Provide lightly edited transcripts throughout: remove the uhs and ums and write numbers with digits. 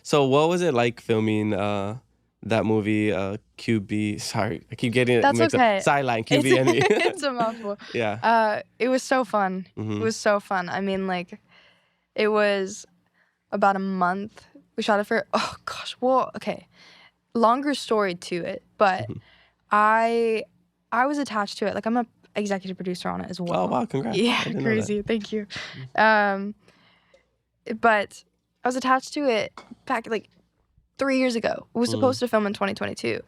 So what was it like filming that movie QB? Sorry, I keep getting it That's mixed okay. up. Sideline QB. It's a mouthful. Yeah. It was so fun. It was so fun. I mean, like, it was about a month. We shot it for, oh gosh, well, okay. Longer story to it, but I was attached to it. Like, I'm a executive producer on it as well. Oh wow, congrats. Yeah, crazy. Thank you. But I was attached to it back like 3 years ago. We were supposed to film in 2022.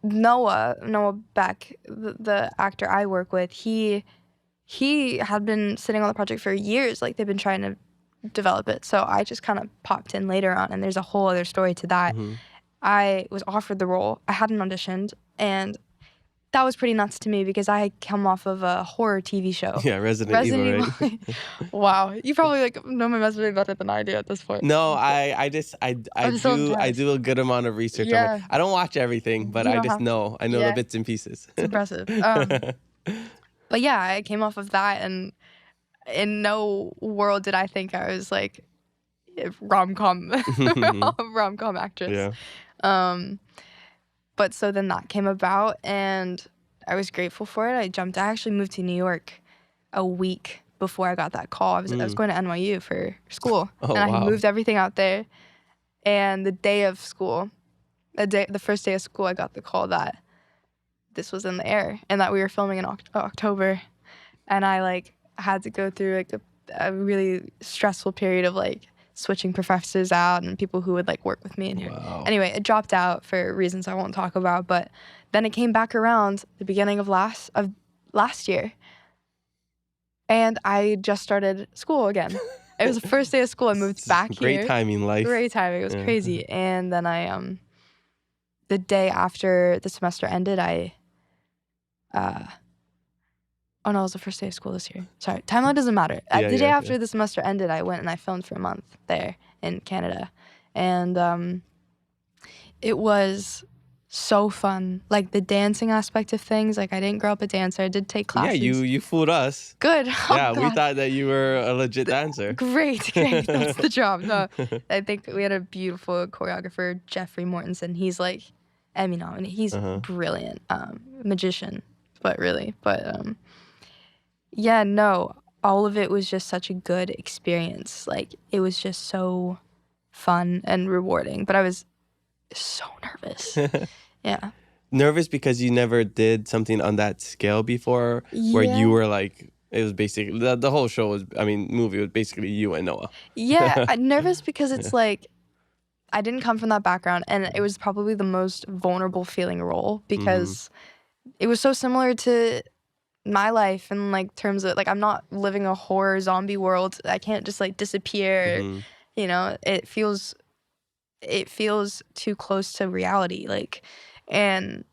Noah Beck, the actor I work with, he had been sitting on the project for years. Like, they've been trying to develop it. So I just kind of popped in later on, and there's a whole other story to that. I was offered the role. I hadn't auditioned, and that was pretty nuts to me because I had come off of a horror TV show. Yeah, Resident Evil, right? Wow, you probably like know my resume better than I do at this point. No, I do a good amount of research. Yeah. I don't watch everything, but I just know. I know the bits and pieces. It's impressive. But yeah, I came off of that, and in no world did I think I was like a rom-com actress. Yeah. But so then that came about, and I was grateful for it. I actually moved to New York a week before I got that call. I was going to NYU for school, and I moved everything out there. And the day of school, the first day of school, I got the call that this was in the air and that we were filming in October. And I like had to go through like a really stressful period of like switching professors out and people who would like work with me. And anyway, it dropped out for reasons I won't talk about. But then it came back around the beginning of last year, and I just started school again. It was the first day of school. I moved back here. Great timing, life. Great timing. It was crazy. And then I the day after the semester ended, oh no, it was the first day of school this year. Sorry, timeline doesn't matter. The day after the semester ended, I went and I filmed for a month there in Canada. And it was so fun. Like the dancing aspect of things, like I didn't grow up a dancer. I did take classes. Yeah, you fooled us. Good. Yeah, we thought that you were a legit dancer. Great. That's the job. No, I think we had a beautiful choreographer, Jeffrey Mortensen. He's like Emmy nominated. He's brilliant. Magician, but yeah, no, all of it was just such a good experience. Like, it was just so fun and rewarding. But I was so nervous. Yeah. Nervous because you never did something on that scale before, where you were like, it was basically, the whole show was, movie was basically you and Noah. Yeah, I'm nervous because it's like, I didn't come from that background, and it was probably the most vulnerable feeling role because it was so similar to my life in like terms of like I'm not living a horror zombie world. I can't just like disappear. You know, it feels too close to reality. Like, and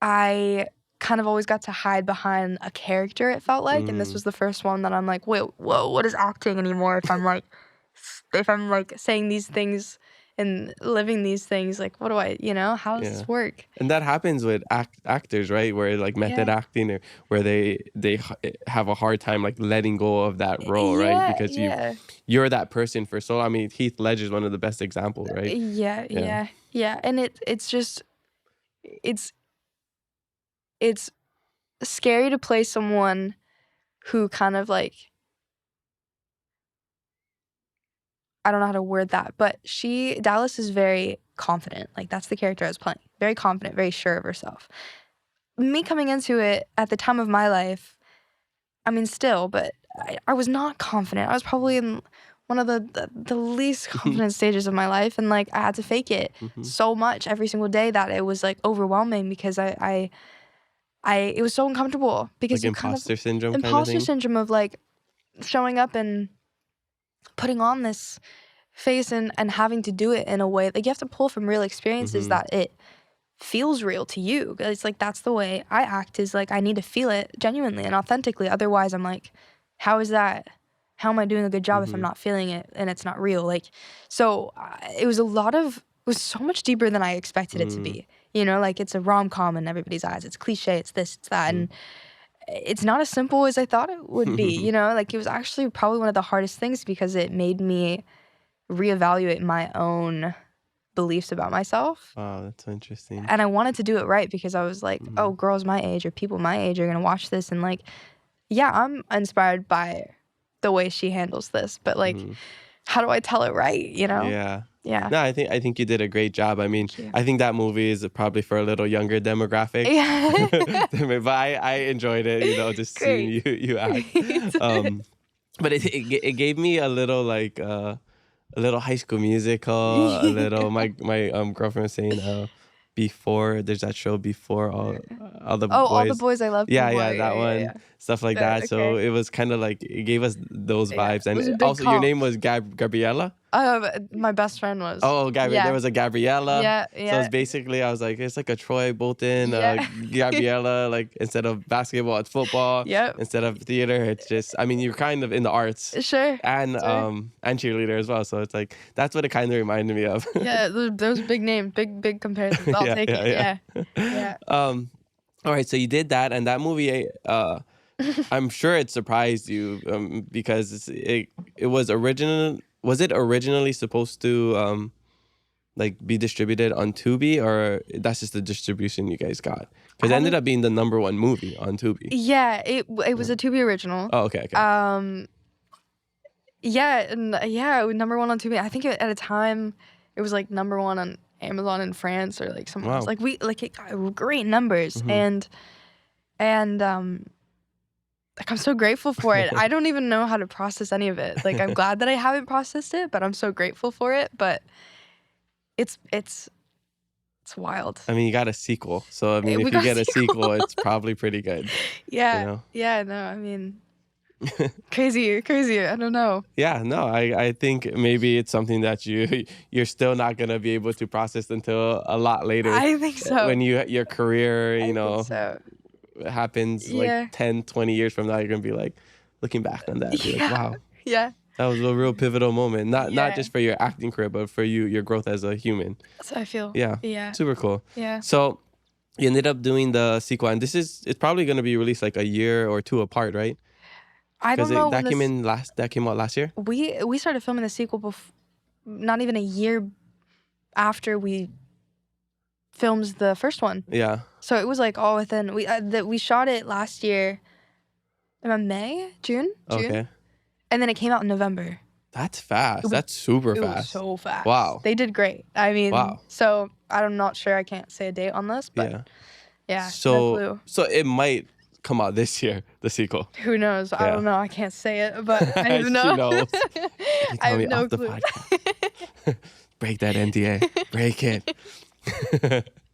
I kind of always got to hide behind a character, it felt like, and this was the first one that I'm like, wait, whoa, what is acting anymore? If I'm like saying these things and living these things, like, what do I, how does this work? And that happens with actors, right? Where like method acting, or where they have a hard time like letting go of that role, right? Because you're that person for so. Heath Ledger is one of the best examples, right? Yeah. And it's scary to play someone who kind of like, I don't know how to word that, but Dallas is very confident. Like, that's the character I was playing. Very confident, very sure of herself. Me coming into it at the time of my life, still, but I was not confident. I was probably in one of the least confident stages of my life, and like I had to fake it so much every single day that it was like overwhelming because it was so uncomfortable because like imposter syndrome of like showing up and putting on this face and having to do it in a way like you have to pull from real experiences that it feels real to you. It's like that's the way I act, is like I need to feel it genuinely and authentically. Otherwise I'm like, how am I doing a good job if I'm not feeling it and it's not real? Like, so it was so much deeper than I expected it to be. Like it's a rom-com in everybody's eyes. It's cliche, it's this, it's that, and it's not as simple as I thought it would be, like it was actually probably one of the hardest things because it made me reevaluate my own beliefs about myself. Oh, that's so interesting. And I wanted to do it right because I was like, oh, girls my age or people my age are going to watch this. And like, yeah, I'm inspired by the way she handles this. But like, how do I tell it right, you know? Yeah. Yeah. No, I think you did a great job. I mean, I think that movie is probably for a little younger demographic. Yeah. But I enjoyed it, you know, just seeing you act. But it gave me a little like a little High School Musical, a little my girlfriend was saying Before, there's that show Before, all the boys. All the boys I love. Yeah, that one. Stuff like that. So it was kind of like, it gave us those vibes. And also your name was Gabriella? My best friend was. Oh, there was a Gabriella. Yeah. So it's basically, I was like, it's like a Troy Bolton, Gabriella, like instead of basketball, it's football. Yep. Instead of theater, it's just, I mean, you're kind of in the arts. Sure. And cheerleader as well. So it's like, that's what it kind of reminded me of. Yeah, those big names, big comparisons. I'll take it. Yeah. All right, so you did that, and that movie, I'm sure it surprised you because it was originally supposed to like be distributed on Tubi, or that's just the distribution you guys got? Because it ended up being the #1 movie on Tubi. Yeah, it was a Tubi original. Oh, okay. Yeah, and #1 on Tubi. I think at a time it was like #1 on Amazon in France or like somewhere else. Like it got great numbers and like I'm so grateful for it. I don't even know how to process any of it. Like I'm glad that I haven't processed it, but I'm so grateful for it. But it's wild. I mean, you got a sequel, so I mean, if you get a sequel, it's probably pretty good. Yeah. You know? Yeah. No, I mean. Crazy. I don't know. Yeah, no, I think maybe it's something that you're still not gonna be able to process until a lot later. I think so. When your career, you know, happens like 10, 20 years from now, you're gonna be like looking back on that, be like, wow. Yeah. That was a real pivotal moment. Not just for your acting career, but for your growth as a human. That's how I feel. Yeah. Yeah. Super cool. Yeah. So you ended up doing the sequel, and it's probably gonna be released like a year or two apart, right? I don't know. That came out last year? We started filming the sequel not even a year after we filmed the first one. Yeah. So it was like all within we shot it last year in May, June. Okay. And then it came out in November. That's fast. That's super fast. It was so fast. Wow. They did great. I mean, wow. So I'm not sure. I can't say a date on this, but yeah. So it might come out this year, the sequel. Who knows? I don't know. I can't say it, but I have no. She knows. I have no clue. Break that NDA. Break it.